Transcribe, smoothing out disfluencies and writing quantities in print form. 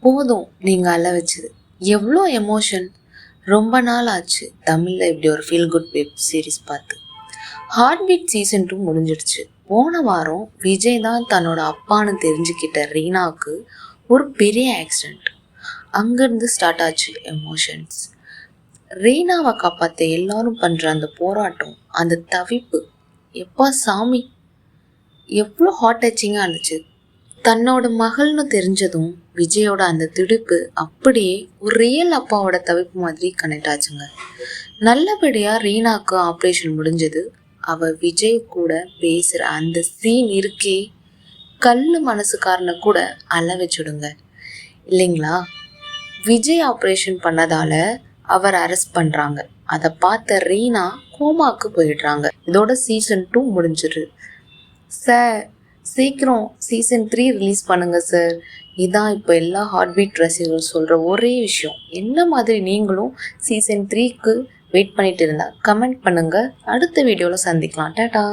போதும் நீங்கள் அழ வச்சது. எவ்வளோ எமோஷன். ரொம்ப நாள் ஆச்சு தமிழில் இப்படி ஒரு ஃபீல் குட் வெப் சீரிஸ் பார்த்து. ஹார்ட் பீட் சீசன் 2 முடிஞ்சிடுச்சு. போன வாரம் விஜய் தான் தன்னோட அப்பான்னு தெரிஞ்சுக்கிட்ட ரீனாவுக்கு ஒரு பெரிய ஆக்சிடெண்ட். அங்கேருந்து ஸ்டார்ட் ஆச்சு எமோஷன்ஸ். ரீனாவை காப்பாற்ற எல்லாரும் பண்ணுற அந்த போராட்டம், அந்த தவிப்பு, எப்பா சாமி எவ்வளோ ஹார்ட் டச்சிங்காக இருந்துச்சு. தன்னோட மகள்னு தெரிஞ்சதும் விஜயோட அந்த துடிப்பு அப்படியே ஒரு ரியல் அப்பாவோட தவிப்பு மாதிரி கனெக்ட் ஆச்சுங்க. நல்லபடியாக ரீனாக்கு ஆப்ரேஷன் முடிஞ்சது. அவள் விஜய் கூட பேசுகிற அந்த சீன் இருக்கே, கல் மனசுக்காரனை கூட அழ வச்சுடுங்க இல்லைங்களா? விஜய் ஆப்ரேஷன் பண்ணதால அவர் அரெஸ்ட் பண்ணுறாங்க. அதை பார்த்த ரீனா கோமாக்கு போயிடுறாங்க. இதோட சீசன் 2 முடிஞ்சிரு. சார் சீக்கிரம் சீசன் 3 ரிலீஸ் பண்ணுங்க சார். இதான் இப்போ எல்லா ஹார்ட் பீட் ரசிகர்கள் சொல்கிற ஒரே விஷயம். என்ன மாதிரி நீங்களும் சீசன் 3க்கு வெயிட் பண்ணிட்டு இருந்தால் கமெண்ட் பண்ணுங்கள். அடுத்த வீடியோவில் சந்திக்கலாம். டாடா.